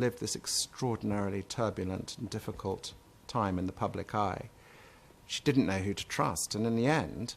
lived this extraordinarily turbulent and difficult time in the public eye. She didn't know who to trust, and in the end,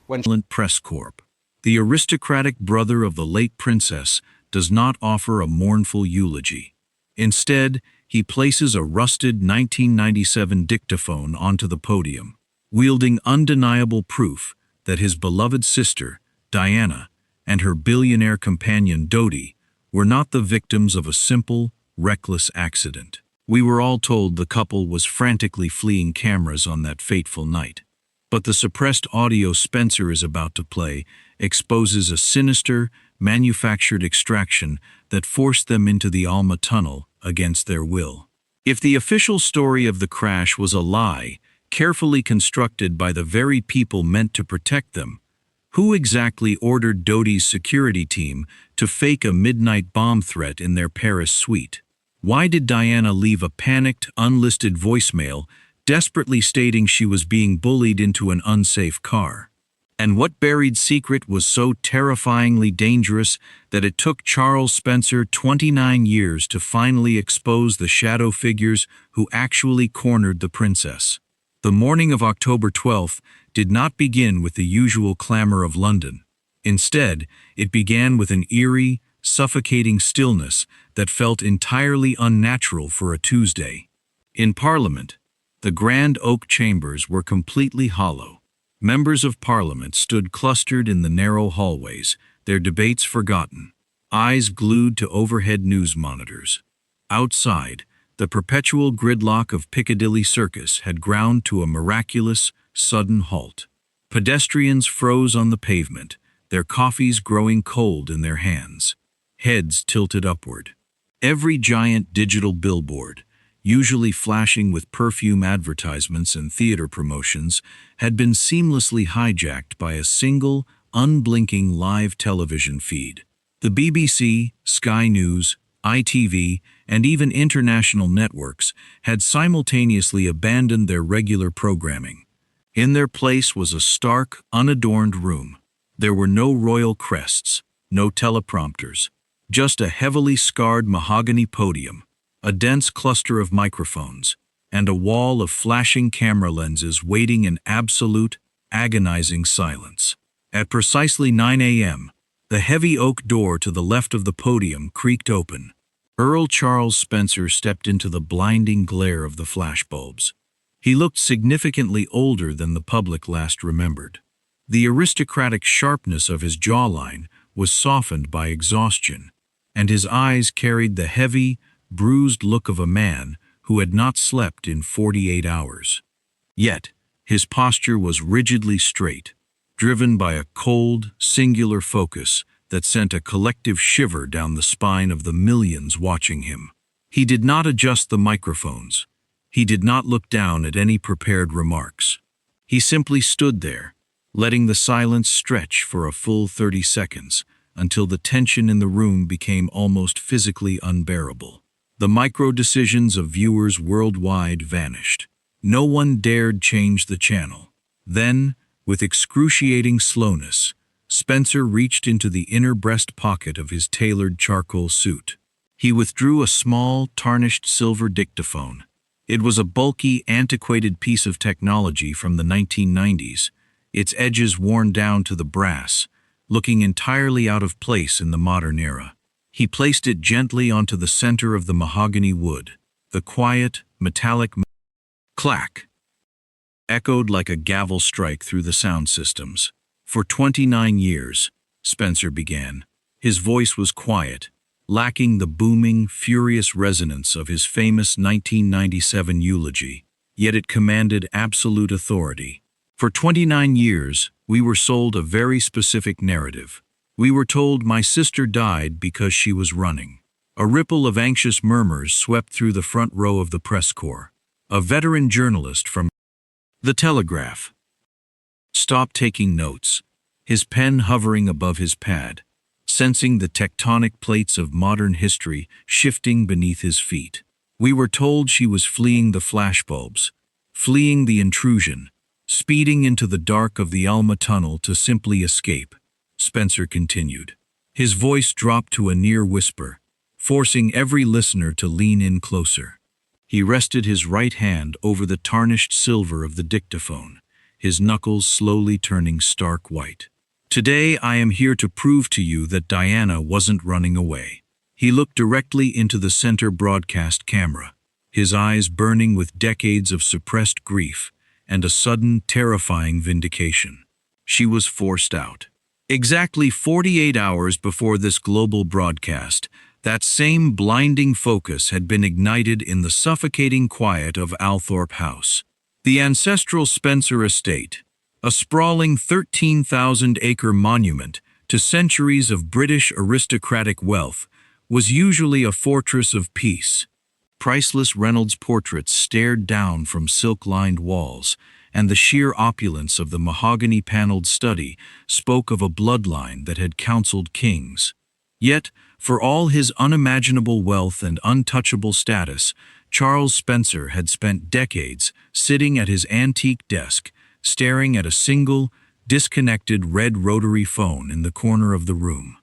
when Press Corp. The aristocratic brother of the late princess does not offer a mournful eulogy. Instead, he places a rusted 1997 dictaphone onto the podium, wielding undeniable proof that his beloved sister, Diana, and her billionaire companion, Dodi, were not the victims of a simple, reckless accident. We were all told the couple was frantically fleeing cameras on that fateful night. But the suppressed audio Spencer is about to play exposes a sinister, manufactured extraction that forced them into the Alma tunnel against their will. If the official story of the crash was a lie, carefully constructed by the very people meant to protect them, who exactly ordered Dodi's security team to fake a midnight bomb threat in their Paris suite? Why did Diana leave a panicked, unlisted voicemail desperately stating she was being bullied into an unsafe car? And what buried secret was so terrifyingly dangerous that it took Charles Spencer 29 years to finally expose the shadow figures who actually cornered the princess? The morning of October 12th did not begin with the usual clamor of London. Instead, it began with an eerie, suffocating stillness that felt entirely unnatural for a Tuesday. In Parliament, the grand oak chambers were completely hollow. Members of Parliament stood clustered in the narrow hallways, their debates forgotten, eyes glued to overhead news monitors. Outside, the perpetual gridlock of Piccadilly Circus had ground to a miraculous, sudden halt. Pedestrians froze on the pavement, their coffees growing cold in their hands, heads tilted upward. Every giant digital billboard, usually flashing with perfume advertisements and theater promotions, had been seamlessly hijacked by a single, unblinking live television feed. The BBC, Sky News, ITV, and even international networks had simultaneously abandoned their regular programming. In their place was a stark, unadorned room. There were no royal crests, no teleprompters, just a heavily scarred mahogany podium, a dense cluster of microphones, and a wall of flashing camera lenses waiting in absolute, agonizing silence. At precisely 9 a.m., the heavy oak door to the left of the podium creaked open. Earl Charles Spencer stepped into the blinding glare of the flashbulbs. He looked significantly older than the public last remembered. The aristocratic sharpness of his jawline was softened by exhaustion, and his eyes carried the heavy, bruised look of a man who had not slept in 48 hours. Yet, his posture was rigidly straight, driven by a cold, singular focus that sent a collective shiver down the spine of the millions watching him. He did not adjust the microphones. He did not look down at any prepared remarks. He simply stood there, letting the silence stretch for a full 30 seconds, until the tension in the room became almost physically unbearable. The micro-decisions of viewers worldwide vanished. No one dared change the channel. Then, with excruciating slowness, Spencer reached into the inner breast pocket of his tailored charcoal suit. He withdrew a small, tarnished silver dictaphone. It was a bulky, antiquated piece of technology from the 1990s, its edges worn down to the brass, looking entirely out of place in the modern era. He placed it gently onto the center of the mahogany wood. The quiet, metallic clack echoed like a gavel strike through the sound systems. For 29 years, Spencer began. His voice was quiet, lacking the booming, furious resonance of his famous 1997 eulogy, yet it commanded absolute authority. For 29 years, we were sold a very specific narrative. We were told my sister died because she was running. A ripple of anxious murmurs swept through the front row of the press corps. A veteran journalist from The Telegraph stopped taking notes, his pen hovering above his pad, sensing the tectonic plates of modern history shifting beneath his feet. We were told she was fleeing the flashbulbs, fleeing the intrusion, speeding into the dark of the Alma tunnel to simply escape. Spencer continued. His voice dropped to a near whisper. forcing every listener to lean in closer. He rested his right hand over the tarnished silver of the dictaphone, his knuckles slowly turning stark white. "Today I am here to prove to you that Diana wasn't running away." He looked directly into the center broadcast camera, his eyes burning with decades of suppressed grief and a sudden, terrifying vindication. She was forced out. Exactly 48 hours before this global broadcast, that same blinding focus had been ignited in the suffocating quiet of Althorpe House. The ancestral Spencer estate, a sprawling 13,000-acre monument to centuries of British aristocratic wealth, was usually a fortress of peace. Priceless Reynolds portraits stared down from silk-lined walls, and the sheer opulence of the mahogany-paneled study spoke of a bloodline that had counseled kings. Yet, for all his unimaginable wealth and untouchable status, Charles Spencer had spent decades sitting at his antique desk, staring at a single, disconnected red rotary phone in the corner of the room.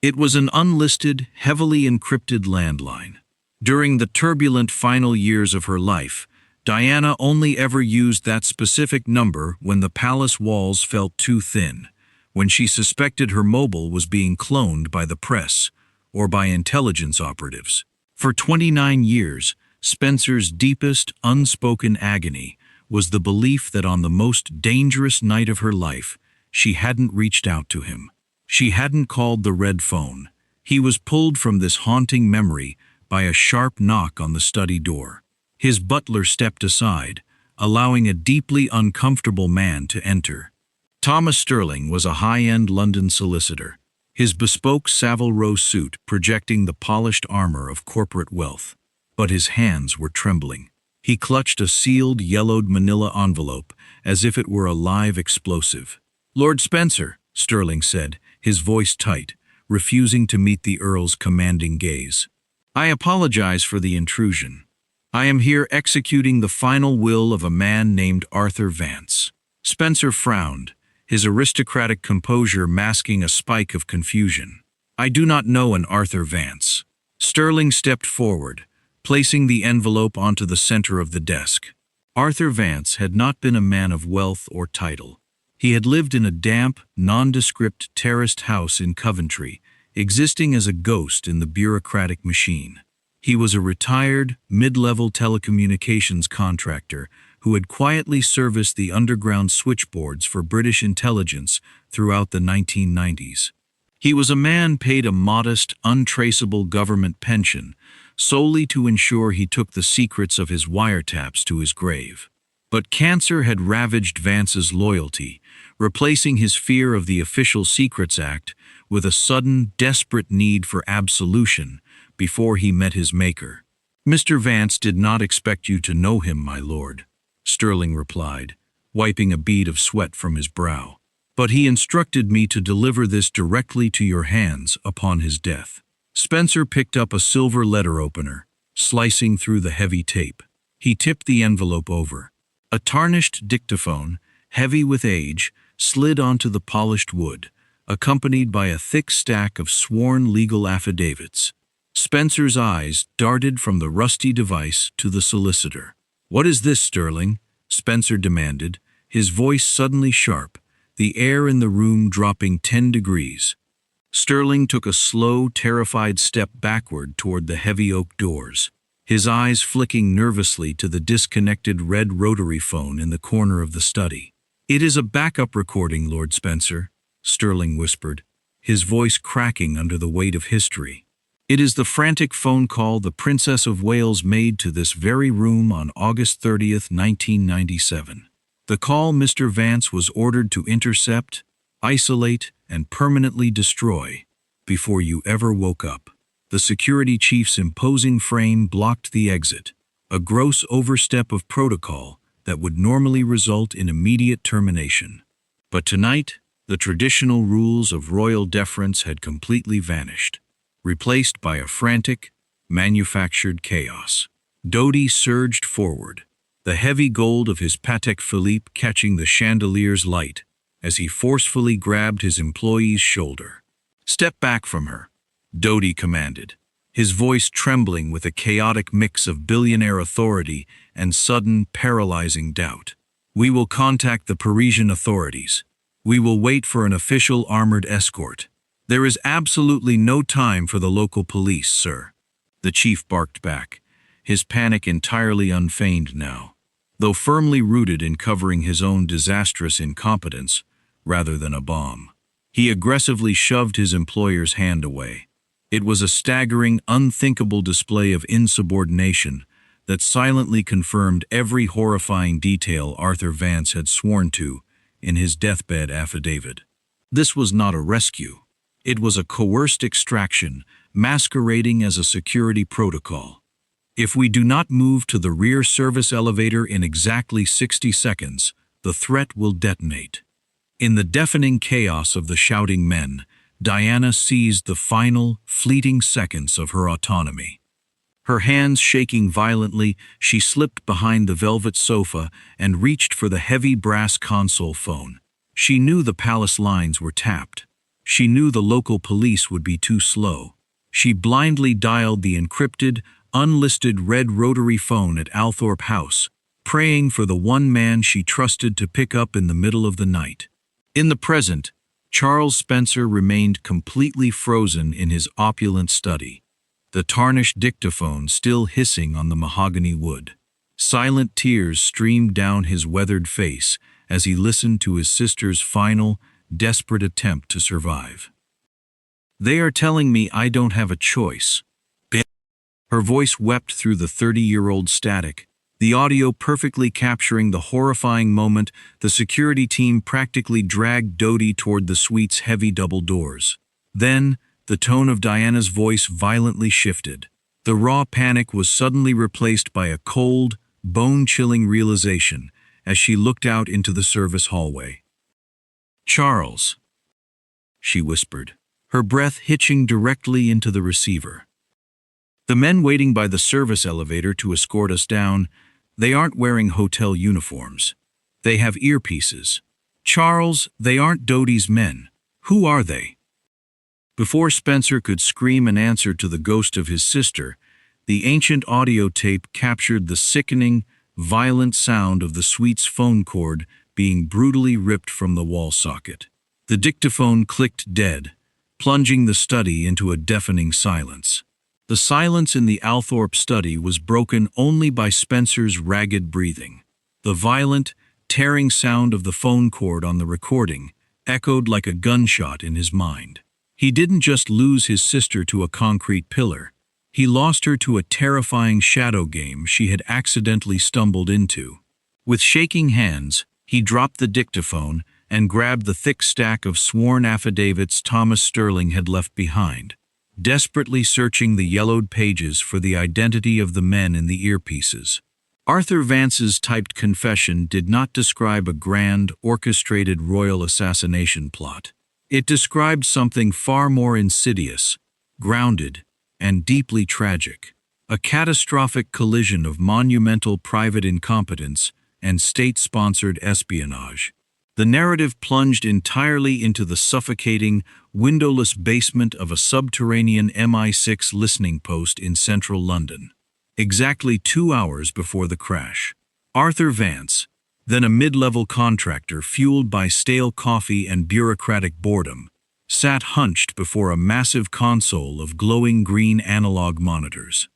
It was an unlisted, heavily encrypted landline. During the turbulent final years of her life, Diana only ever used that specific number when the palace walls felt too thin, when she suspected her mobile was being cloned by the press or by intelligence operatives. For 29 years, Spencer's deepest, unspoken agony was the belief that on the most dangerous night of her life, she hadn't reached out to him. She hadn't called the red phone. He was pulled from this haunting memory by a sharp knock on the study door. His butler stepped aside, allowing a deeply uncomfortable man to enter. Thomas Sterling was a high-end London solicitor, his bespoke Savile Row suit projecting the polished armor of corporate wealth. But his hands were trembling. He clutched a sealed, yellowed manila envelope as if it were a live explosive. "Lord Spencer," Sterling said, his voice tight, refusing to meet the Earl's commanding gaze. "I apologize for the intrusion. I am here executing the final will of a man named Arthur Vance." Spencer frowned, his aristocratic composure masking a spike of confusion. "I do not know an Arthur Vance." Sterling stepped forward, placing the envelope onto the center of the desk. Arthur Vance had not been a man of wealth or title. He had lived in a damp, nondescript terraced house in Coventry, existing as a ghost in the bureaucratic machine. He was a retired, mid-level telecommunications contractor who had quietly serviced the underground switchboards for British intelligence throughout the 1990s. He was a man paid a modest, untraceable government pension solely to ensure he took the secrets of his wiretaps to his grave. But cancer had ravaged Vance's loyalty, replacing his fear of the Official Secrets Act with a sudden, desperate need for absolution before he met his maker. "Mr. Vance did not expect you to know him, my lord," Sterling replied, wiping a bead of sweat from his brow. "But he instructed me to deliver this directly to your hands upon his death." Spencer picked up a silver letter opener, slicing through the heavy tape. He tipped the envelope over. A tarnished dictaphone, heavy with age, slid onto the polished wood, accompanied by a thick stack of sworn legal affidavits. Spencer's eyes darted from the rusty device to the solicitor. "What is this, Sterling?" Spencer demanded, his voice suddenly sharp, the air in the room dropping 10 degrees. Sterling took a slow, terrified step backward toward the heavy oak doors, his eyes flicking nervously to the disconnected red rotary phone in the corner of the study. "It is a backup recording, Lord Spencer," Sterling whispered, his voice cracking under the weight of history. "It is the frantic phone call the Princess of Wales made to this very room on August 30th, 1997. The call Mr. Vance was ordered to intercept, isolate, and permanently destroy before you ever woke up." The security chief's imposing frame blocked the exit, a gross overstep of protocol that would normally result in immediate termination. But tonight, the traditional rules of royal deference had completely vanished, replaced by a frantic, manufactured chaos. Dodi surged forward, the heavy gold of his Patek Philippe catching the chandelier's light as he forcefully grabbed his employee's shoulder. "Step back from her," Dodi commanded, his voice trembling with a chaotic mix of billionaire authority and sudden, paralyzing doubt. "We will contact the Parisian authorities. We will wait for an official armored escort. There is absolutely no time for the local police, sir," the chief barked back, his panic entirely unfeigned now, though firmly rooted in covering his own disastrous incompetence rather than a bomb. He aggressively shoved his employer's hand away. It was a staggering, unthinkable display of insubordination that silently confirmed every horrifying detail Arthur Vance had sworn to in his deathbed affidavit. This was not a rescue. It was a coerced extraction masquerading as a security protocol. "If we do not move to the rear service elevator in exactly 60 seconds, the threat will detonate." In the deafening chaos of the shouting men, Diana seized the final, fleeting seconds of her autonomy. Her hands shaking violently, she slipped behind the velvet sofa and reached for the heavy brass console phone. She knew the palace lines were tapped. She knew the local police would be too slow. She blindly dialed the encrypted, unlisted red rotary phone at Althorpe House, praying for the one man she trusted to pick up in the middle of the night. In the present, Charles Spencer remained completely frozen in his opulent study, the tarnished dictaphone still hissing on the mahogany wood. Silent tears streamed down his weathered face as he listened to his sister's final, desperate attempt to survive. "They are telling me I don't have a choice." Her voice wept through the 30-year-old static, the audio perfectly capturing the horrifying moment the security team practically dragged Dodi toward the suite's heavy double doors. Then, the tone of Diana's voice violently shifted. The raw panic was suddenly replaced by a cold, bone-chilling realization as she looked out into the service hallway. "Charles," she whispered, her breath hitching directly into the receiver. "The men waiting by the service elevator to escort us down, they aren't wearing hotel uniforms. They have earpieces. Charles, they aren't Dodi's men. Who are they?" Before Spencer could scream an answer to the ghost of his sister, the ancient audio tape captured the sickening, violent sound of the suite's phone cord being brutally ripped from the wall socket. The dictaphone clicked dead, plunging the study into a deafening silence. The silence in the Althorpe study was broken only by Spencer's ragged breathing. The violent, tearing sound of the phone cord on the recording echoed like a gunshot in his mind. He didn't just lose his sister to a concrete pillar. He lost her to a terrifying shadow game she had accidentally stumbled into. With shaking hands, he dropped the dictaphone and grabbed the thick stack of sworn affidavits Thomas Sterling had left behind, desperately searching the yellowed pages for the identity of the men in the earpieces. Arthur Vance's typed confession did not describe a grand, orchestrated royal assassination plot. It described something far more insidious, grounded, and deeply tragic. A catastrophic collision of monumental private incompetence and state-sponsored espionage. The narrative plunged entirely into the suffocating, windowless basement of a subterranean MI6 listening post in central London. Exactly 2 hours before the crash, Arthur Vance, then a mid-level contractor fueled by stale coffee and bureaucratic boredom, sat hunched before a massive console of glowing green analog monitors.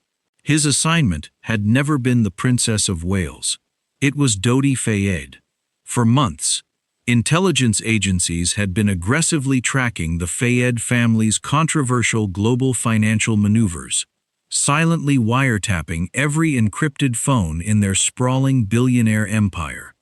His assignment had never been the Princess of Wales. It was Dodi Fayed. For months, intelligence agencies had been aggressively tracking the Fayed family's controversial global financial maneuvers, silently wiretapping every encrypted phone in their sprawling billionaire empire.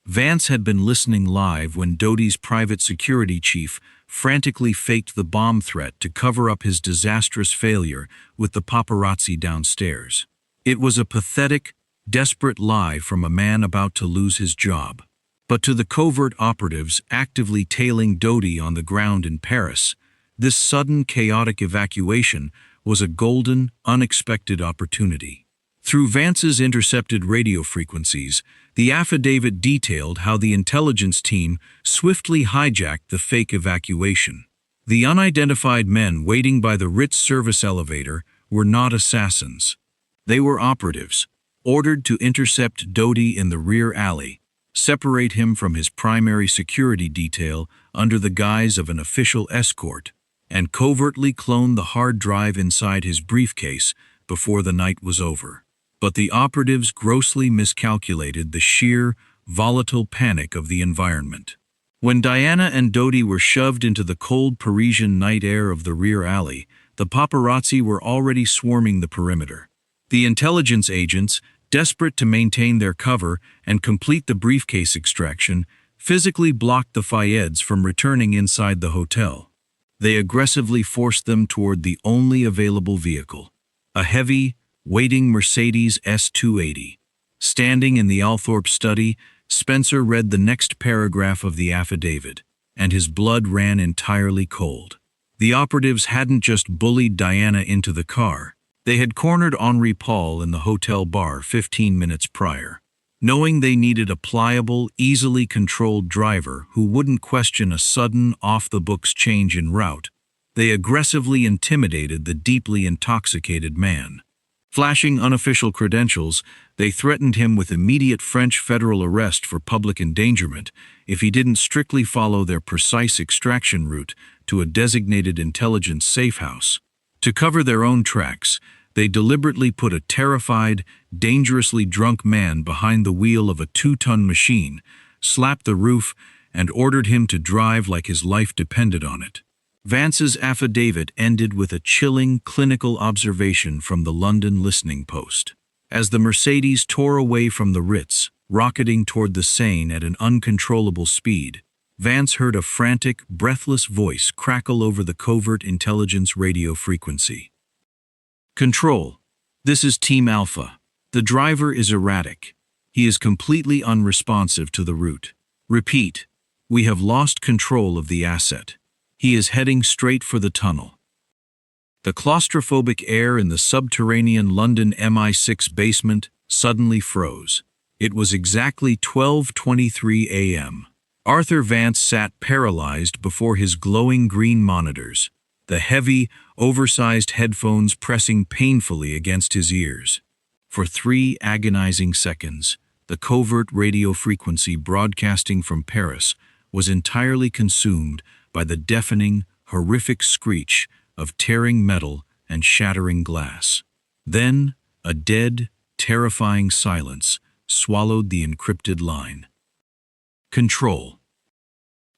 Vance had been listening live when Dodi's private security chief frantically faked the bomb threat to cover up his disastrous failure with the paparazzi downstairs. It was a pathetic, desperate lie from a man about to lose his job. But to the covert operatives actively tailing Dodi on the ground in Paris, this sudden chaotic evacuation was a golden, unexpected opportunity. Through Vance's intercepted radio frequencies, the affidavit detailed how the intelligence team swiftly hijacked the fake evacuation. The unidentified men waiting by the Ritz service elevator were not assassins. They were operatives, ordered to intercept Dodi in the rear alley, separate him from his primary security detail under the guise of an official escort, and covertly clone the hard drive inside his briefcase before the night was over. But the operatives grossly miscalculated the sheer, volatile panic of the environment. When Diana and Dodi were shoved into the cold Parisian night air of the rear alley, the paparazzi were already swarming the perimeter. The intelligence agents, desperate to maintain their cover and complete the briefcase extraction, physically blocked the Fayeds from returning inside the hotel. They aggressively forced them toward the only available vehicle, a heavy, waiting Mercedes S280. Standing in the Althorpe study, Spencer read the next paragraph of the affidavit, and his blood ran entirely cold. The operatives hadn't just bullied Diana into the car. They had cornered Henri Paul in the hotel bar 15 minutes prior. Knowing they needed a pliable, easily controlled driver who wouldn't question a sudden, off-the-books change in route, they aggressively intimidated the deeply intoxicated man. Flashing unofficial credentials, they threatened him with immediate French federal arrest for public endangerment if he didn't strictly follow their precise extraction route to a designated intelligence safehouse. To cover their own tracks, they deliberately put a terrified, dangerously drunk man behind the wheel of a 2-ton machine, slapped the roof, and ordered him to drive like his life depended on it. Vance's affidavit ended with a chilling clinical observation from the London Listening Post. As the Mercedes tore away from the Ritz, rocketing toward the Seine at an uncontrollable speed, Vance heard a frantic, breathless voice crackle over the covert intelligence radio frequency. "Control. This is Team Alpha. The driver is erratic. He is completely unresponsive to the route. Repeat, we have lost control of the asset. He is heading straight for the tunnel." The claustrophobic air in the subterranean London MI6 basement suddenly froze. It was exactly 12:23 a.m. Arthur Vance sat paralyzed before his glowing green monitors, the heavy, oversized headphones pressing painfully against his ears. For 3 agonizing seconds, the covert radio frequency broadcasting from Paris was entirely consumed by the deafening, horrific screech of tearing metal and shattering glass. Then, a dead, terrifying silence swallowed the encrypted line. "Control."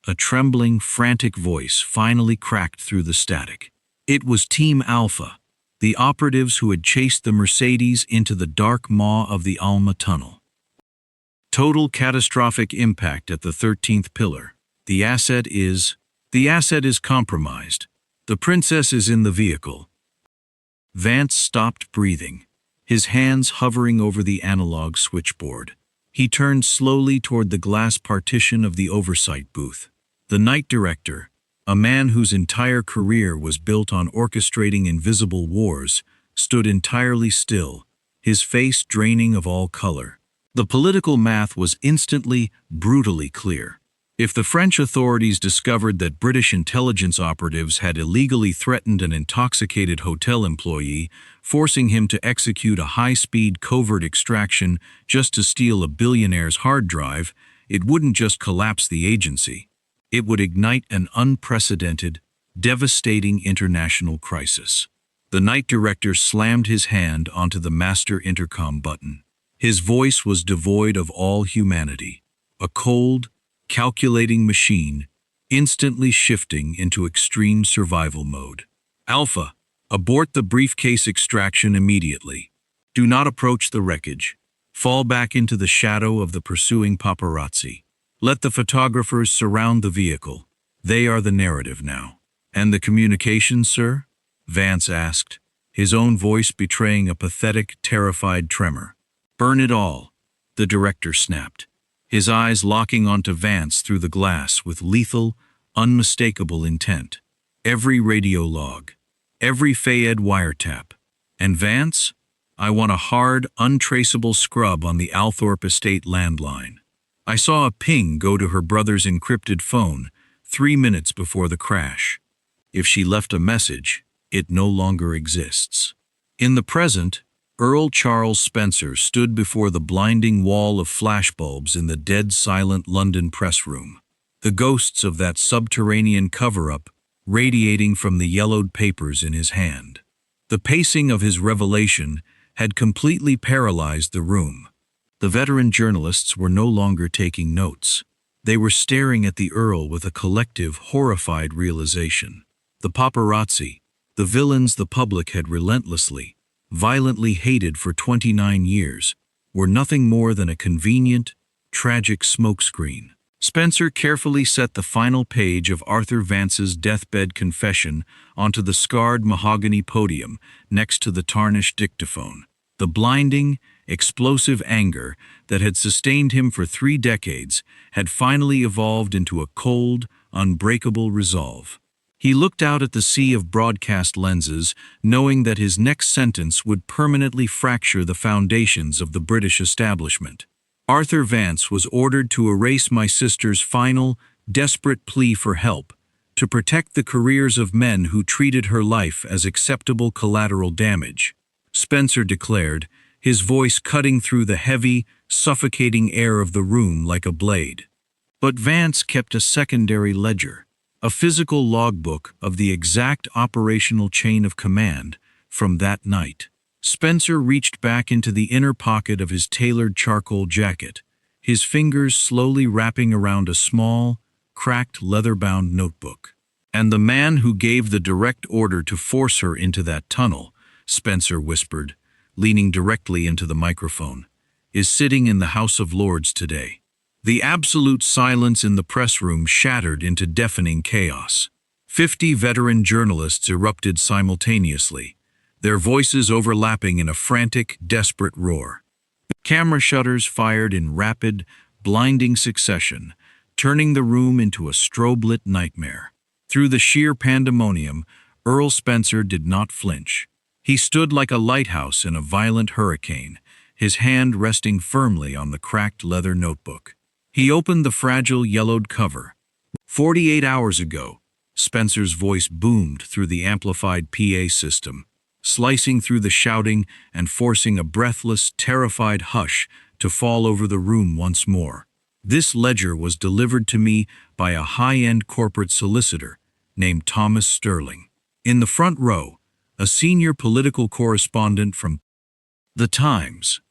A trembling, frantic voice finally cracked through the static. It was Team Alpha, the operatives who had chased the Mercedes into the dark maw of the Alma tunnel. "Total catastrophic impact at the 13th pillar. The asset is compromised. The princess is in the vehicle." Vance stopped breathing, his hands hovering over the analog switchboard. He turned slowly toward the glass partition of the oversight booth. The night director, a man whose entire career was built on orchestrating invisible wars, stood entirely still, his face draining of all color. The political math was instantly, brutally clear. If the French authorities discovered that British intelligence operatives had illegally threatened an intoxicated hotel employee, forcing him to execute a high-speed covert extraction just to steal a billionaire's hard drive, it wouldn't just collapse the agency. It would ignite an unprecedented, devastating international crisis. The night director slammed his hand onto the master intercom button. His voice was devoid of all humanity, a cold, calculating machine, instantly shifting into extreme survival mode. "Alpha, abort the briefcase extraction immediately. Do not approach the wreckage. Fall back into the shadow of the pursuing paparazzi. Let the photographers surround the vehicle. They are the narrative now." "And the communications, sir?" Vance asked, his own voice betraying a pathetic, terrified tremor. "Burn it all," the director snapped, his eyes locking onto Vance through the glass with lethal, unmistakable intent. "Every radio log, every Fayed wiretap. And Vance, I want a hard, untraceable scrub on the Althorpe estate landline. I saw a ping go to her brother's encrypted phone 3 minutes before the crash. If she left a message, it no longer exists." In the present, Earl Charles Spencer stood before the blinding wall of flashbulbs in the dead silent London press room, the ghosts of that subterranean cover-up radiating from the yellowed papers in his hand. The pacing of his revelation had completely paralyzed the room. The veteran journalists were no longer taking notes. They were staring at the Earl with a collective, horrified realization. The paparazzi, the villains the public had relentlessly, violently hated for 29 years, were nothing more than a convenient, tragic smokescreen. Spencer carefully set the final page of Arthur Vance's deathbed confession onto the scarred mahogany podium next to the tarnished dictaphone. The blinding, explosive anger that had sustained him for 3 decades had finally evolved into a cold, unbreakable resolve. He looked out at the sea of broadcast lenses, knowing that his next sentence would permanently fracture the foundations of the British establishment. Arthur Vance was ordered to erase my sister's final, desperate plea for help, to protect the careers of men who treated her life as acceptable collateral damage. Spencer declared, his voice cutting through the heavy, suffocating air of the room like a blade. But Vance kept a secondary ledger, a physical logbook of the exact operational chain of command from that night. Spencer reached back into the inner pocket of his tailored charcoal jacket, his fingers slowly wrapping around a small, cracked leather-bound notebook. "And the man who gave the direct order to force her into that tunnel," Spencer whispered, leaning directly into the microphone, "is sitting in the House of Lords today." The absolute silence in the press room shattered into deafening chaos. 50 veteran journalists erupted simultaneously, their voices overlapping in a frantic, desperate roar. Camera shutters fired in rapid, blinding succession, turning the room into a strobe-lit nightmare. Through the sheer pandemonium, Earl Spencer did not flinch. He stood like a lighthouse in a violent hurricane, his hand resting firmly on the cracked leather notebook. He opened the fragile, yellowed cover. 48 hours ago, Spencer's voice boomed through the amplified PA system, slicing through the shouting and forcing a breathless, terrified hush to fall over the room once more. This ledger was delivered to me by a high-end corporate solicitor named Thomas Sterling. In the front row, a senior political correspondent from The Times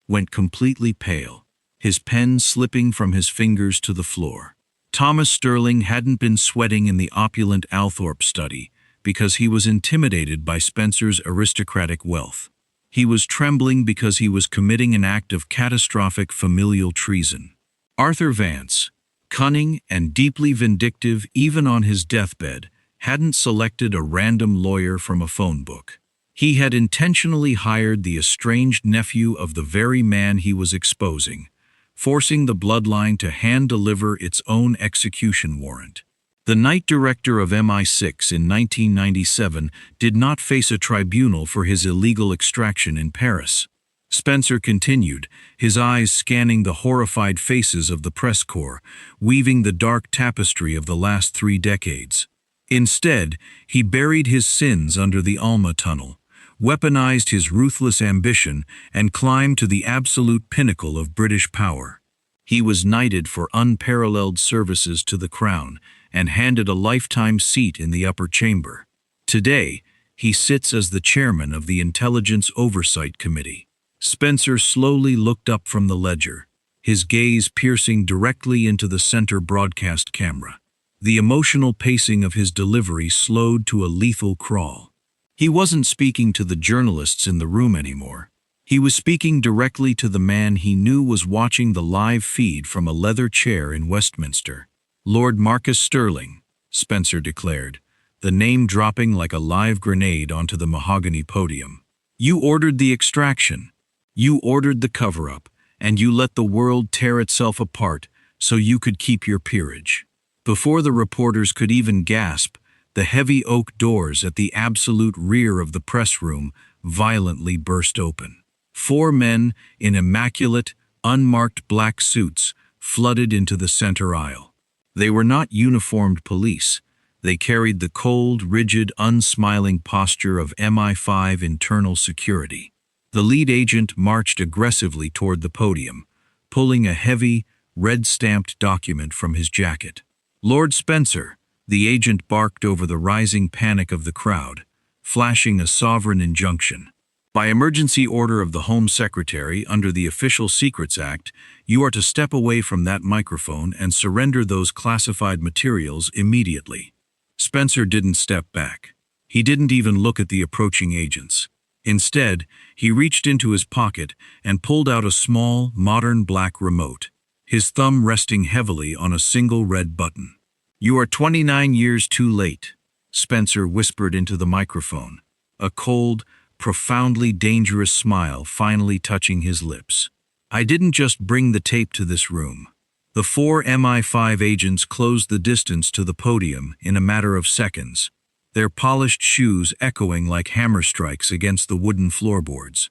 went completely pale, his pen slipping from his fingers to the floor. Thomas Sterling hadn't been sweating in the opulent Althorpe study because he was intimidated by Spencer's aristocratic wealth. He was trembling because he was committing an act of catastrophic familial treason. Arthur Vance, cunning and deeply vindictive even on his deathbed, hadn't selected a random lawyer from a phone book. He had intentionally hired the estranged nephew of the very man he was exposing, forcing the bloodline to hand-deliver its own execution warrant. The night director of MI6 in 1997 did not face a tribunal for his illegal extraction in Paris. Spencer continued, his eyes scanning the horrified faces of the press corps, weaving the dark tapestry of the last 3 decades. Instead, he buried his sins under the Alma tunnel, weaponized his ruthless ambition, and climbed to the absolute pinnacle of British power. He was knighted for unparalleled services to the crown and handed a lifetime seat in the upper chamber. Today, he sits as the chairman of the Intelligence Oversight Committee. Spencer slowly looked up from the ledger, his gaze piercing directly into the center broadcast camera. The emotional pacing of his delivery slowed to a lethal crawl. He wasn't speaking to the journalists in the room anymore. He was speaking directly to the man he knew was watching the live feed from a leather chair in Westminster. "Lord Marcus Sterling," Spencer declared, the name dropping like a live grenade onto the mahogany podium. "You ordered the extraction. You ordered the cover-up, and you let the world tear itself apart so you could keep your peerage." Before the reporters could even gasp, the heavy oak doors at the absolute rear of the press room violently burst open. 4 men in immaculate, unmarked black suits flooded into the center aisle. They were not uniformed police. They carried the cold, rigid, unsmiling posture of MI5 internal security. The lead agent marched aggressively toward the podium, pulling a heavy, red-stamped document from his jacket. "Lord Spencer," the agent barked over the rising panic of the crowd, flashing a sovereign injunction. "By emergency order of the Home Secretary under the Official Secrets Act, you are to step away from that microphone and surrender those classified materials immediately." Spencer didn't step back. He didn't even look at the approaching agents. Instead, he reached into his pocket and pulled out a small, modern black remote, his thumb resting heavily on a single red button. "You are 29 years too late," Spencer whispered into the microphone, a cold, profoundly dangerous smile finally touching his lips. "I didn't just bring the tape to this room." The 4 MI5 agents closed the distance to the podium in a matter of seconds, their polished shoes echoing like hammer strikes against the wooden floorboards.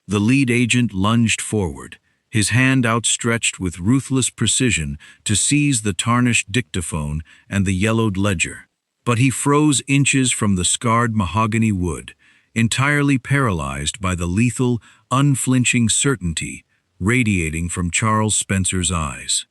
The lead agent lunged forward, his hand outstretched with ruthless precision to seize the tarnished dictaphone and the yellowed ledger. But he froze inches from the scarred mahogany wood, entirely paralyzed by the lethal, unflinching certainty radiating from Charles Spencer's eyes.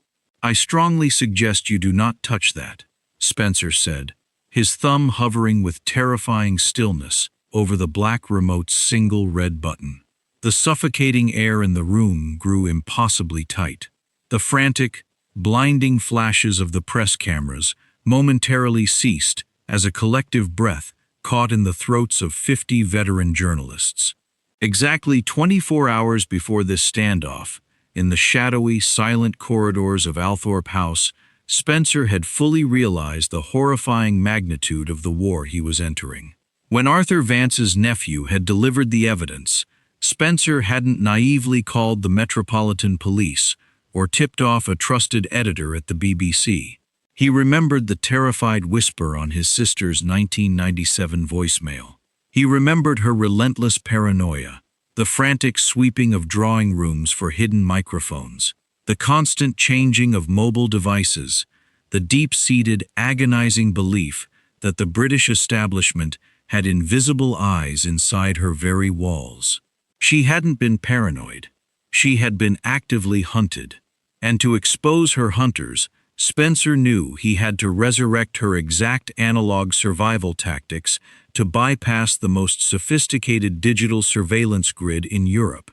"I strongly suggest you do not touch that," Spencer said, his thumb hovering with terrifying stillness over the black remote's single red button. The suffocating air in the room grew impossibly tight. The frantic, blinding flashes of the press cameras momentarily ceased as a collective breath caught in the throats of 50 veteran journalists. Exactly 24 hours before this standoff, in the shadowy, silent corridors of Althorpe House, Spencer had fully realized the horrifying magnitude of the war he was entering. When Arthur Vance's nephew had delivered the evidence, Spencer hadn't naively called the Metropolitan Police or tipped off a trusted editor at the BBC. He remembered the terrified whisper on his sister's 1997 voicemail. He remembered her relentless paranoia, the frantic sweeping of drawing rooms for hidden microphones, the constant changing of mobile devices, the deep-seated, agonizing belief that the British establishment had invisible eyes inside her very walls. She hadn't been paranoid. She had been actively hunted. And to expose her hunters, Spencer knew he had to resurrect her exact analog survival tactics to bypass the most sophisticated digital surveillance grid in Europe.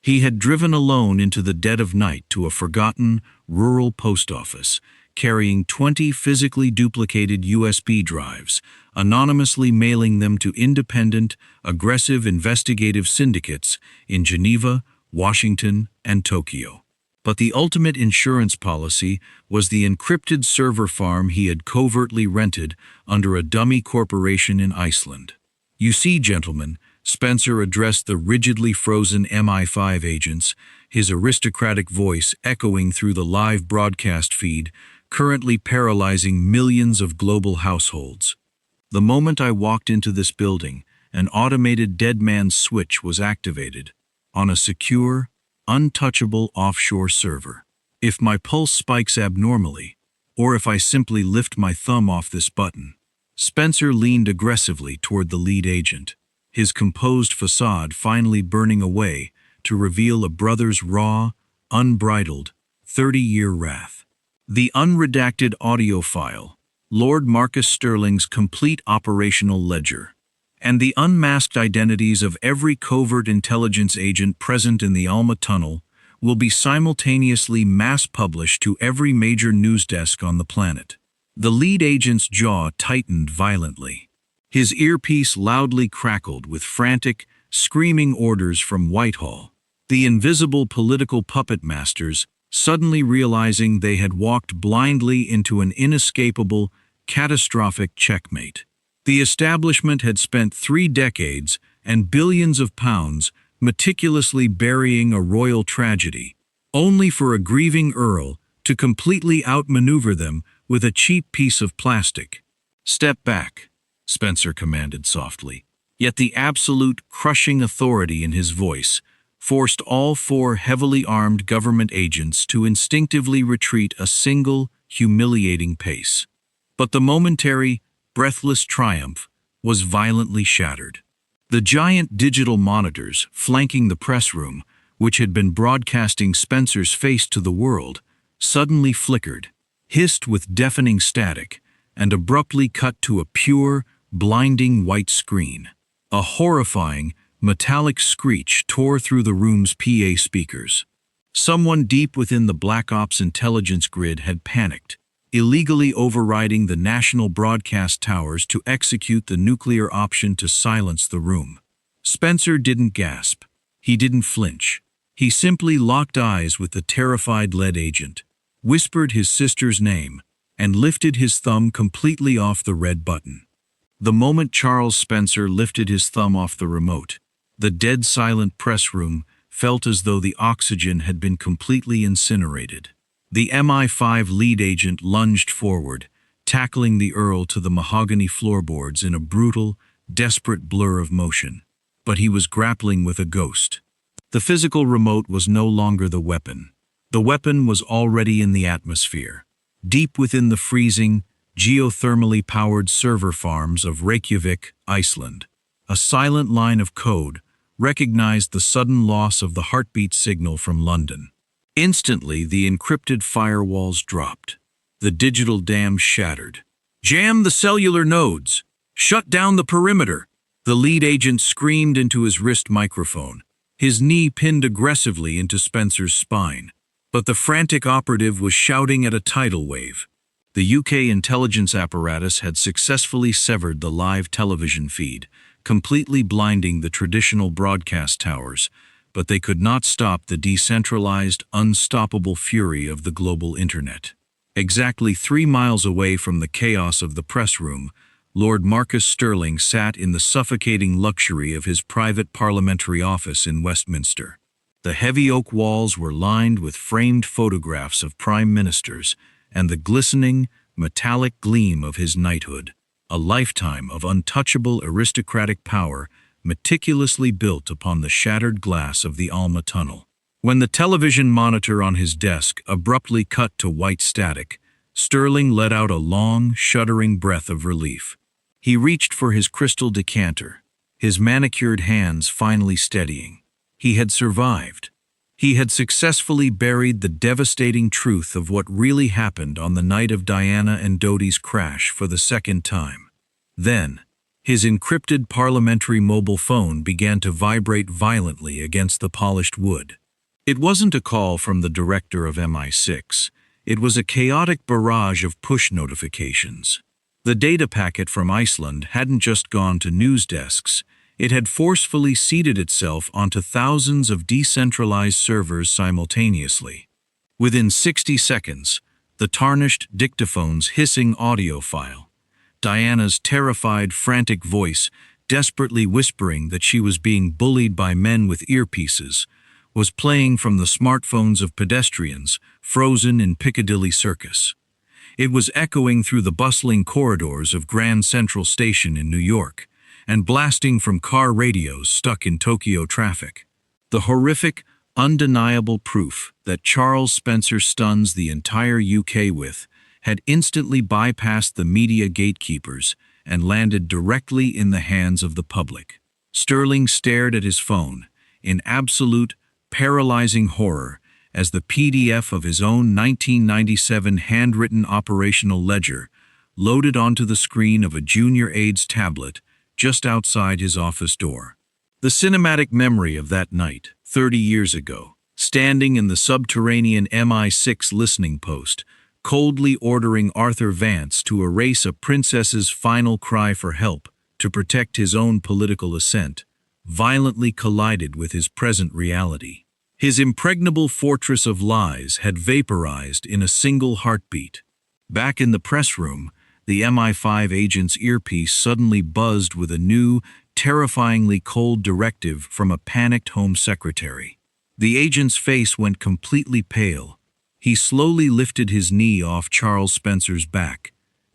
He had driven alone into the dead of night to a forgotten, rural post office, carrying 20 physically duplicated USB drives, anonymously mailing them to independent, aggressive investigative syndicates in Geneva, Washington, and Tokyo. But the ultimate insurance policy was the encrypted server farm he had covertly rented under a dummy corporation in Iceland. "You see, gentlemen," Spencer addressed the rigidly frozen MI5 agents, his aristocratic voice echoing through the live broadcast feed, currently paralyzing millions of global households. "The moment I walked into this building, an automated dead man's switch was activated on a secure, untouchable offshore server. If my pulse spikes abnormally, or if I simply lift my thumb off this button." Spencer leaned aggressively toward the lead agent, his composed facade finally burning away to reveal a brother's raw, unbridled, 30-year wrath. The unredacted audio file, Lord Marcus Sterling's complete operational ledger, and the unmasked identities of every covert intelligence agent present in the Alma tunnel will be simultaneously mass-published to every major news desk on the planet. The lead agent's jaw tightened violently. His earpiece loudly crackled with frantic, screaming orders from Whitehall. The invisible political puppet masters, suddenly realizing they had walked blindly into an inescapable, catastrophic checkmate. The establishment had spent 3 decades and billions of pounds meticulously burying a royal tragedy, only for a grieving earl to completely outmaneuver them with a cheap piece of plastic. "Step back," Spencer commanded softly. Yet the absolute, crushing authority in his voice forced all 4 heavily armed government agents to instinctively retreat a single, humiliating pace. But the momentary, breathless triumph, was violently shattered. The giant digital monitors flanking the press room, which had been broadcasting Spencer's face to the world, suddenly flickered, hissed with deafening static, and abruptly cut to a pure, blinding white screen. A horrifying, metallic screech tore through the room's PA speakers. Someone deep within the Black Ops intelligence grid had panicked, illegally overriding the national broadcast towers to execute the nuclear option to silence the room. Spencer didn't gasp. He didn't flinch. He simply locked eyes with the terrified lead agent, whispered his sister's name, and lifted his thumb completely off the red button. The moment Charles Spencer lifted his thumb off the remote, the dead silent press room felt as though the oxygen had been completely incinerated. The MI5 lead agent lunged forward, tackling the Earl to the mahogany floorboards in a brutal, desperate blur of motion. But he was grappling with a ghost. The physical remote was no longer the weapon. The weapon was already in the atmosphere, deep within the freezing, geothermally powered server farms of Reykjavik, Iceland. A silent line of code recognized the sudden loss of the heartbeat signal from London. Instantly, the encrypted firewalls dropped. The digital dam shattered. "Jam the cellular nodes! Shut down the perimeter!" The lead agent screamed into his wrist microphone, his knee pinned aggressively into Spencer's spine. But the frantic operative was shouting at a tidal wave. The UK intelligence apparatus had successfully severed the live television feed, completely blinding the traditional broadcast towers, but they could not stop the decentralized, unstoppable fury of the global internet. Exactly 3 miles away from the chaos of the press room, Lord Marcus Stirling sat in the suffocating luxury of his private parliamentary office in Westminster. The heavy oak walls were lined with framed photographs of prime ministers and the glistening, metallic gleam of his knighthood, a lifetime of untouchable aristocratic power meticulously built upon the shattered glass of the Alma tunnel. When the television monitor on his desk abruptly cut to white static, Stirling let out a long, shuddering breath of relief. He reached for his crystal decanter, his manicured hands finally steadying. He had survived. He had successfully buried the devastating truth of what really happened on the night of Diana and Dodi's crash for the second time. Then, his encrypted parliamentary mobile phone began to vibrate violently against the polished wood. It wasn't a call from the director of MI6. It was a chaotic barrage of push notifications. The data packet from Iceland hadn't just gone to news desks. It had forcefully seeded itself onto thousands of decentralized servers simultaneously. Within 60 seconds, the tarnished dictaphone's hissing audio file, Diana's terrified, frantic voice desperately whispering that she was being bullied by men with earpieces, was playing from the smartphones of pedestrians frozen in Piccadilly Circus. It was echoing through the bustling corridors of Grand Central Station in New York, and blasting from car radios stuck in Tokyo traffic. The horrific, undeniable proof that Charles Spencer stuns the entire UK with had instantly bypassed the media gatekeepers and landed directly in the hands of the public. Stirling stared at his phone, in absolute, paralyzing horror, as the PDF of his own 1997 handwritten operational ledger loaded onto the screen of a junior aide's tablet just outside his office door. The cinematic memory of that night, 30 years ago, standing in the subterranean MI6 listening post, coldly ordering Arthur Vance to erase a princess's final cry for help to protect his own political ascent, violently collided with his present reality. His impregnable fortress of lies had vaporized in a single heartbeat. Back in the press room, the MI5 agent's earpiece suddenly buzzed with a new, terrifyingly cold directive from a panicked Home Secretary. The agent's face went completely pale. He slowly lifted his knee off Charles Spencer's back,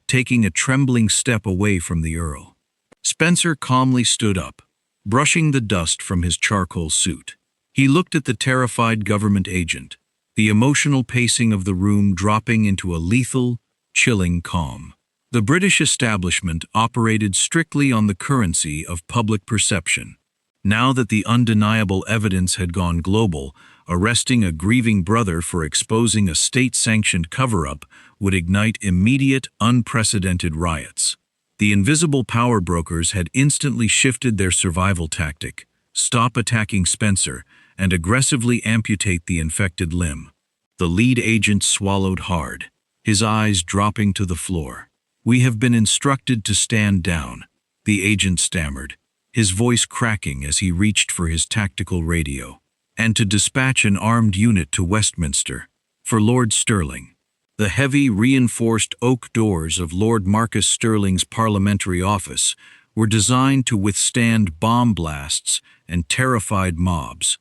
taking a trembling step away from the Earl. Spencer calmly stood up, brushing the dust from his charcoal suit. He looked at the terrified government agent, the emotional pacing of the room dropping into a lethal, chilling calm. The British establishment operated strictly on the currency of public perception. Now that the undeniable evidence had gone global, arresting a grieving brother for exposing a state-sanctioned cover-up would ignite immediate, unprecedented riots. The invisible power brokers had instantly shifted their survival tactic: stop attacking Spencer and aggressively amputate the infected limb. The lead agent swallowed hard, his eyes dropping to the floor. "We have been instructed to stand down," the agent stammered, his voice cracking as he reached for his tactical radio, "and to dispatch an armed unit to Westminster, for Lord Stirling." The heavy, reinforced oak doors of Lord Marcus Stirling's parliamentary office were designed to withstand bomb blasts and terrified mobs.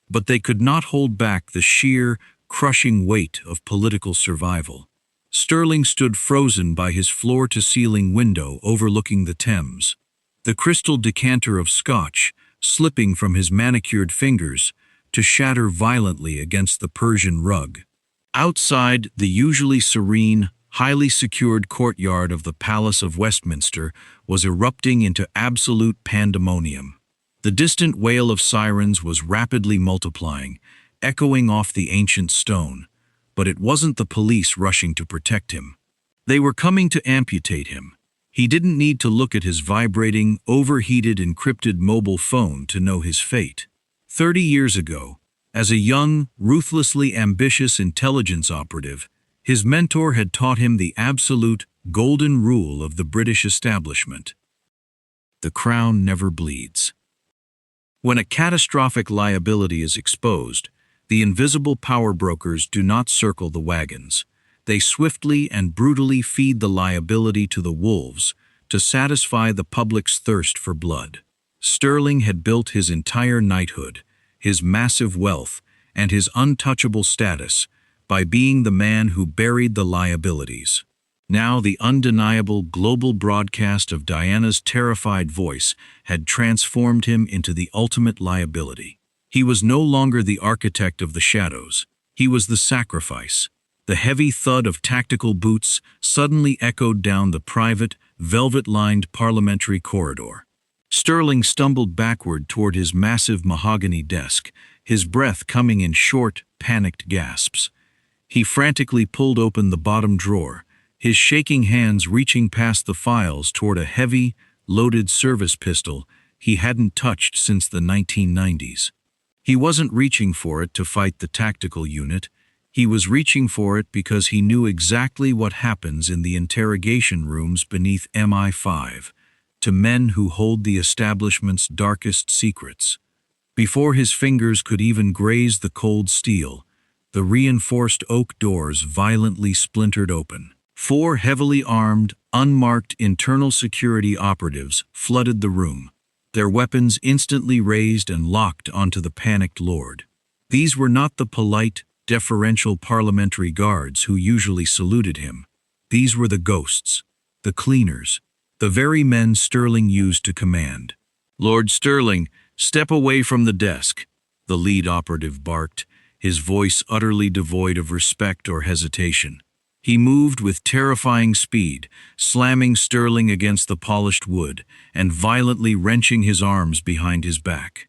But they could not hold back the sheer, crushing weight of political survival. Stirling stood frozen by his floor-to-ceiling window overlooking the Thames, the crystal decanter of scotch slipping from his manicured fingers to shatter violently against the Persian rug. Outside the usually serene, highly secured courtyard of the Palace of Westminster was erupting into absolute pandemonium. The distant wail of sirens was rapidly multiplying, echoing off the ancient stone, but it wasn't the police rushing to protect him. They were coming to amputate him. He didn't need to look at his vibrating, overheated, encrypted mobile phone to know his fate. 30 years ago, as a young, ruthlessly ambitious intelligence operative, his mentor had taught him the absolute, golden rule of the British establishment: the crown never bleeds. When a catastrophic liability is exposed, the invisible power brokers do not circle the wagons. They swiftly and brutally feed the liability to the wolves to satisfy the public's thirst for blood. Stirling had built his entire knighthood, his massive wealth, and his untouchable status by being the man who buried the liabilities. Now the undeniable global broadcast of Diana's terrified voice had transformed him into the ultimate liability. He was no longer the architect of the shadows. He was the sacrifice. The heavy thud of tactical boots suddenly echoed down the private, velvet-lined parliamentary corridor. Stirling stumbled backward toward his massive mahogany desk, his breath coming in short, panicked gasps. He frantically pulled open the bottom drawer, his shaking hands reaching past the files toward a heavy, loaded service pistol he hadn't touched since the 1990s. He wasn't reaching for it to fight the tactical unit. He was reaching for it because he knew exactly what happens in the interrogation rooms beneath MI5 to men who hold the establishment's darkest secrets. Before his fingers could even graze the cold steel, the reinforced oak doors violently splintered open. 4 heavily armed, unmarked internal security operatives flooded the room, their weapons instantly raised and locked onto the panicked lord. These were not the polite, deferential parliamentary guards who usually saluted him. These were the ghosts, the cleaners, the very men Stirling used to command. "Lord Stirling, step away from the desk," the lead operative barked, his voice utterly devoid of respect or hesitation. He moved with terrifying speed, slamming Stirling against the polished wood and violently wrenching his arms behind his back.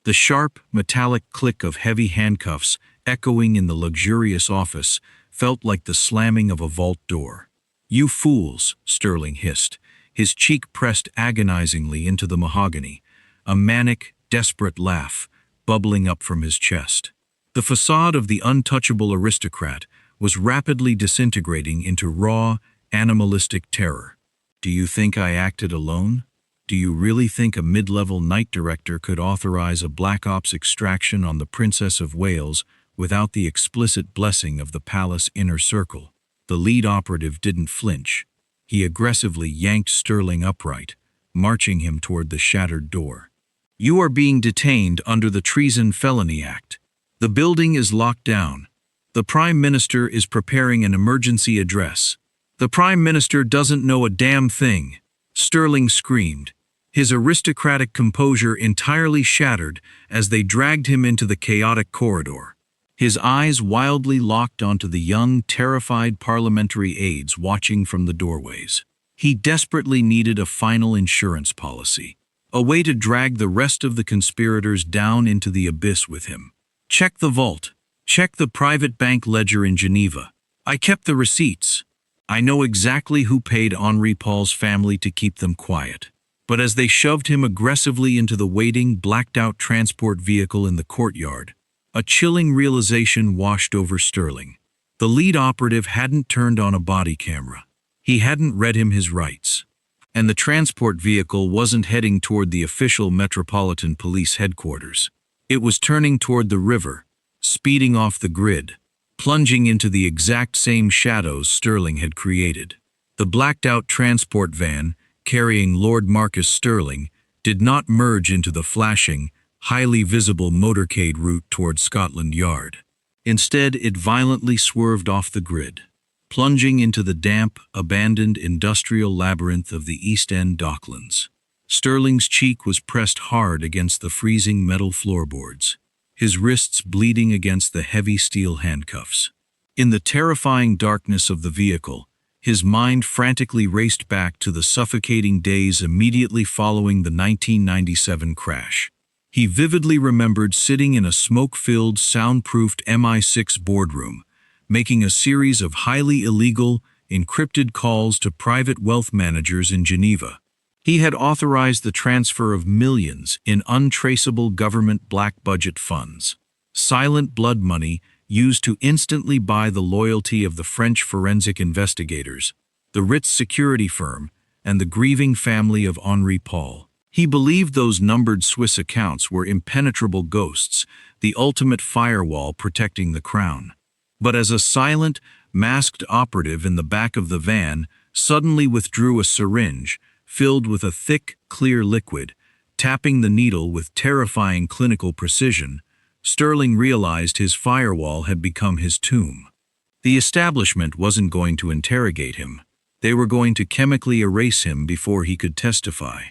The sharp, metallic click of heavy handcuffs echoing in the luxurious office felt like the slamming of a vault door. "You fools," Stirling hissed, his cheek pressed agonizingly into the mahogany, a manic, desperate laugh bubbling up from his chest. The facade of the untouchable aristocrat was rapidly disintegrating into raw, animalistic terror. "Do you think I acted alone? Do you really think a mid-level night director could authorize a Black Ops extraction on the Princess of Wales without the explicit blessing of the palace inner circle?" The lead operative didn't flinch. He aggressively yanked Stirling upright, marching him toward the shattered door. "You are being detained under the Treason Felony Act. The building is locked down. The Prime Minister is preparing an emergency address." "The Prime Minister doesn't know a damn thing," Stirling screamed, his aristocratic composure entirely shattered as they dragged him into the chaotic corridor. His eyes wildly locked onto the young, terrified parliamentary aides watching from the doorways. He desperately needed a final insurance policy, a way to drag the rest of the conspirators down into the abyss with him. Check the vault. Check the private bank ledger in Geneva. I kept the receipts. I know exactly who paid Henri Paul's family to keep them quiet. But as they shoved him aggressively into the waiting, blacked-out transport vehicle in the courtyard, a chilling realization washed over Sterling. The lead operative hadn't turned on a body camera. He hadn't read him his rights. And the transport vehicle wasn't heading toward the official Metropolitan Police headquarters. It was turning toward the river, speeding off the grid, plunging into the exact same shadows Sterling had created. The blacked-out transport van, carrying Lord Marcus Sterling, did not merge into the flashing, highly visible motorcade route toward Scotland Yard. Instead, it violently swerved off the grid, plunging into the damp, abandoned industrial labyrinth of the East End Docklands. Sterling's cheek was pressed hard against the freezing metal floorboards, his wrists bleeding against the heavy steel handcuffs. In the terrifying darkness of the vehicle, his mind frantically raced back to the suffocating days immediately following the 1997 crash. He vividly remembered sitting in a smoke-filled, soundproofed MI6 boardroom, making a series of highly illegal, encrypted calls to private wealth managers in Geneva. He had authorized the transfer of millions in untraceable government black budget funds, silent blood money used to instantly buy the loyalty of the French forensic investigators, the Ritz security firm, and the grieving family of Henri Paul. He believed those numbered Swiss accounts were impenetrable ghosts, the ultimate firewall protecting the crown. But as a silent, masked operative in the back of the van suddenly withdrew a syringe filled with a thick, clear liquid, tapping the needle with terrifying clinical precision, Sterling realized his firewall had become his tomb. The establishment wasn't going to interrogate him. They were going to chemically erase him before he could testify.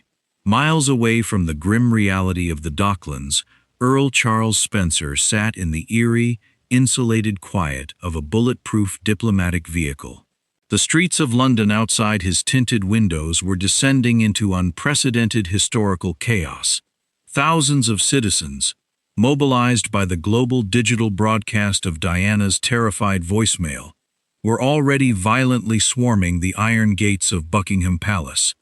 Miles away from the grim reality of the Docklands, Earl Charles Spencer sat in the eerie, insulated quiet of a bulletproof diplomatic vehicle. The streets of London outside his tinted windows were descending into unprecedented historical chaos. Thousands of citizens, mobilized by the global digital broadcast of Diana's terrified voicemail, were already violently swarming the iron gates of Buckingham Palace,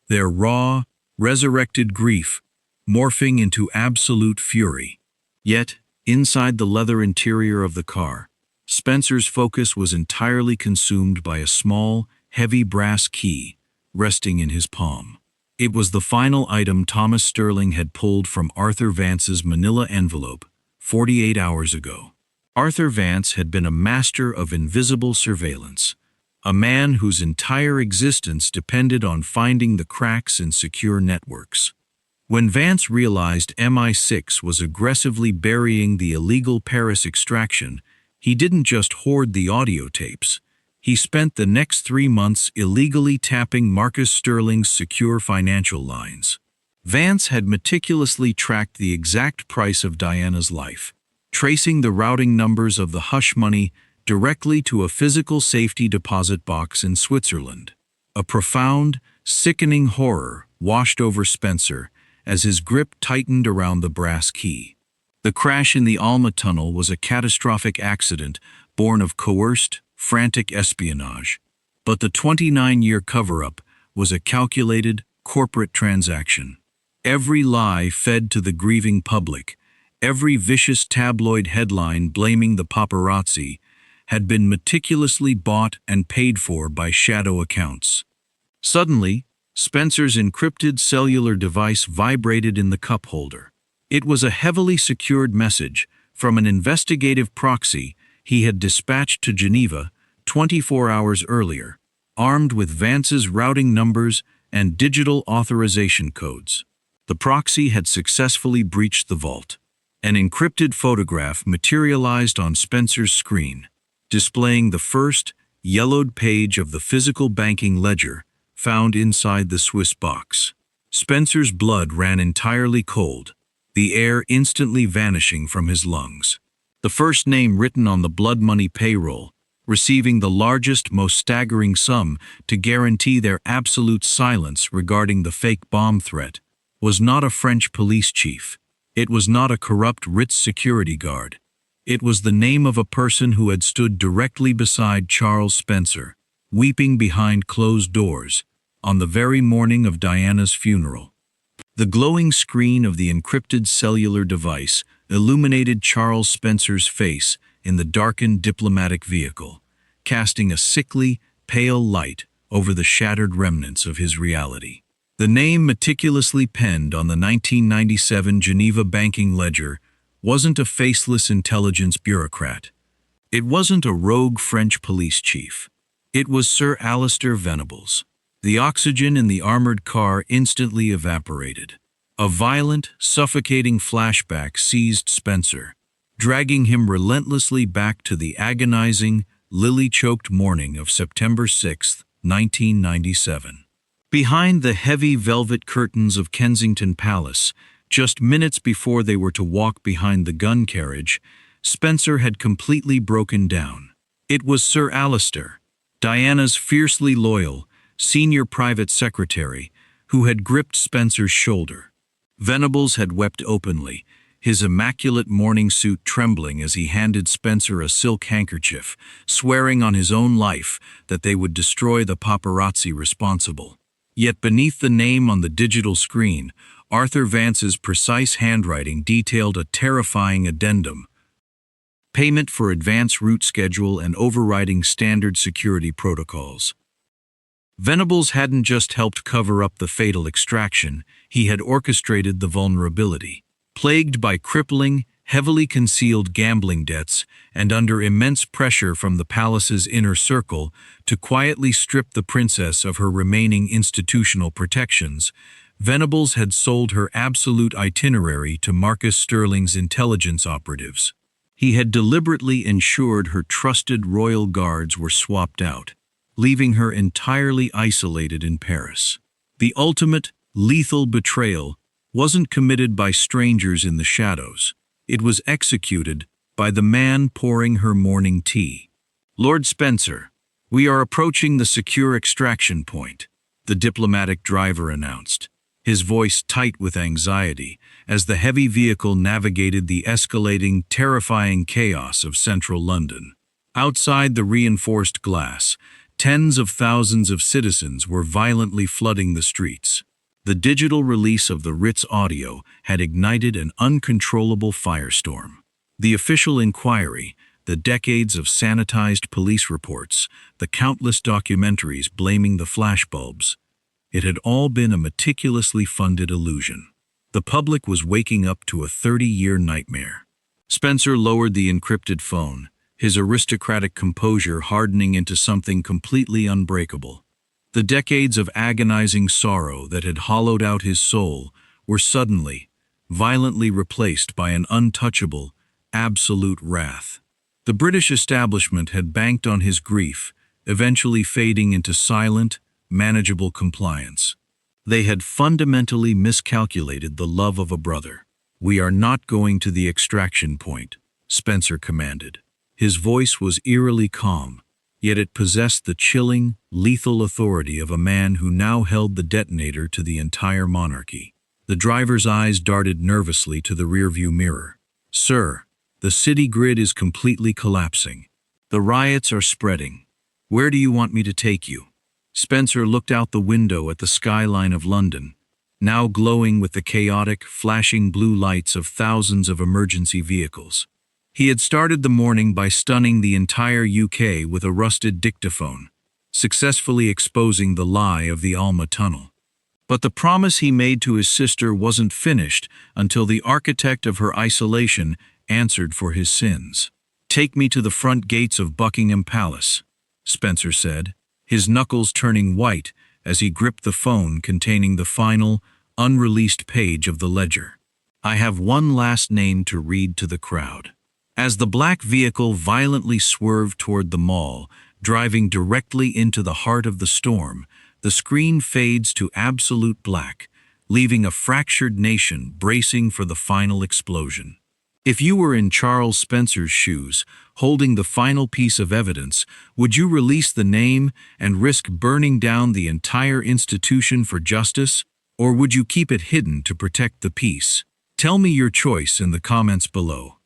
their raw, resurrected grief morphing into absolute fury. Yet, inside the leather interior of the car, Spencer's focus was entirely consumed by a small, heavy brass key resting in his palm. It was the final item Thomas Sterling had pulled from Arthur Vance's manila envelope 48 hours ago. Arthur Vance had been a master of invisible surveillance, a man whose entire existence depended on finding the cracks in secure networks. When Vance realized MI6 was aggressively burying the illegal Paris extraction, he didn't just hoard the audio tapes. He spent the next 3 months illegally tapping Marcus Sterling's secure financial lines. Vance had meticulously tracked the exact price of Diana's life, tracing the routing numbers of the hush money directly to a physical safety deposit box in Switzerland. A profound, sickening horror washed over Spencer as his grip tightened around the brass key. The crash in the Alma tunnel was a catastrophic accident born of coerced, frantic espionage. But the 29-year cover-up was a calculated, corporate transaction. Every lie fed to the grieving public, every vicious tabloid headline blaming the paparazzi, had been meticulously bought and paid for by shadow accounts. Suddenly, Spencer's encrypted cellular device vibrated in the cup holder. It was a heavily secured message from an investigative proxy he had dispatched to Geneva 24 hours earlier, armed with Vance's routing numbers and digital authorization codes. The proxy had successfully breached the vault. An encrypted photograph materialized on Spencer's screen, displaying the first, yellowed page of the physical banking ledger found inside the Swiss box. Spencer's blood ran entirely cold, the air instantly vanishing from his lungs. The first name written on the blood money payroll, receiving the largest, most staggering sum to guarantee their absolute silence regarding the fake bomb threat, was not a French police chief. It was not a corrupt Ritz security guard. It was the name of a person who had stood directly beside Charles Spencer, weeping behind closed doors, on the very morning of Diana's funeral. The glowing screen of the encrypted cellular device illuminated Charles Spencer's face in the darkened diplomatic vehicle, casting a sickly, pale light over the shattered remnants of his reality. The name meticulously penned on the 1997 Geneva banking ledger wasn't a faceless intelligence bureaucrat. It wasn't a rogue French police chief. It was Sir Alistair Venables. The oxygen in the armored car instantly evaporated. A violent, suffocating flashback seized Spencer, dragging him relentlessly back to the agonizing, lily-choked morning of September 6, 1997. Behind the heavy velvet curtains of Kensington Palace, just minutes before they were to walk behind the gun carriage, Spencer had completely broken down. It was Sir Alistair, Diana's fiercely loyal, senior private secretary, who had gripped Spencer's shoulder. Venables had wept openly, his immaculate morning suit trembling as he handed Spencer a silk handkerchief, swearing on his own life that they would destroy the paparazzi responsible. Yet beneath the name on the digital screen, Arthur Vance's precise handwriting detailed a terrifying addendum: payment for advance route schedule and overriding standard security protocols. Venables hadn't just helped cover up the fatal extraction, he had orchestrated the vulnerability. Plagued by crippling, heavily concealed gambling debts and under immense pressure from the palace's inner circle to quietly strip the princess of her remaining institutional protections, Venables had sold her absolute itinerary to Marcus Sterling's intelligence operatives. He had deliberately ensured her trusted royal guards were swapped out, leaving her entirely isolated in Paris. The ultimate, lethal betrayal wasn't committed by strangers in the shadows. It was executed by the man pouring her morning tea. "Lord Spencer, we are approaching the secure extraction point," the diplomatic driver announced, his voice tight with anxiety as the heavy vehicle navigated the escalating, terrifying chaos of central London. Outside the reinforced glass, tens of thousands of citizens were violently flooding the streets. The digital release of the Ritz audio had ignited an uncontrollable firestorm. The official inquiry, the decades of sanitized police reports, the countless documentaries blaming the flashbulbs, it had all been a meticulously funded illusion. The public was waking up to a 30-year nightmare. Spencer lowered the encrypted phone, his aristocratic composure hardening into something completely unbreakable. The decades of agonizing sorrow that had hollowed out his soul were suddenly, violently replaced by an untouchable, absolute wrath. The British establishment had banked on his grief, eventually fading into silent, manageable compliance. They had fundamentally miscalculated the love of a brother. "We are not going to the extraction point," Spencer commanded. His voice was eerily calm, yet it possessed the chilling, lethal authority of a man who now held the detonator to the entire monarchy. The driver's eyes darted nervously to the rearview mirror. "Sir, the city grid is completely collapsing. The riots are spreading. Where do you want me to take you?" Spencer looked out the window at the skyline of London, now glowing with the chaotic, flashing blue lights of thousands of emergency vehicles. He had started the morning by stunning the entire UK with a rusted dictaphone, successfully exposing the lie of the Alma tunnel. But the promise he made to his sister wasn't finished until the architect of her isolation answered for his sins. "Take me to the front gates of Buckingham Palace," Spencer said, his knuckles turning white as he gripped the phone containing the final, unreleased page of the ledger. "I have one last name to read to the crowd." As the black vehicle violently swerved toward the mall, driving directly into the heart of the storm, the screen fades to absolute black, leaving a fractured nation bracing for the final explosion. If you were in Charles Spencer's shoes, holding the final piece of evidence, would you release the name and risk burning down the entire institution for justice, or would you keep it hidden to protect the peace? Tell me your choice in the comments below.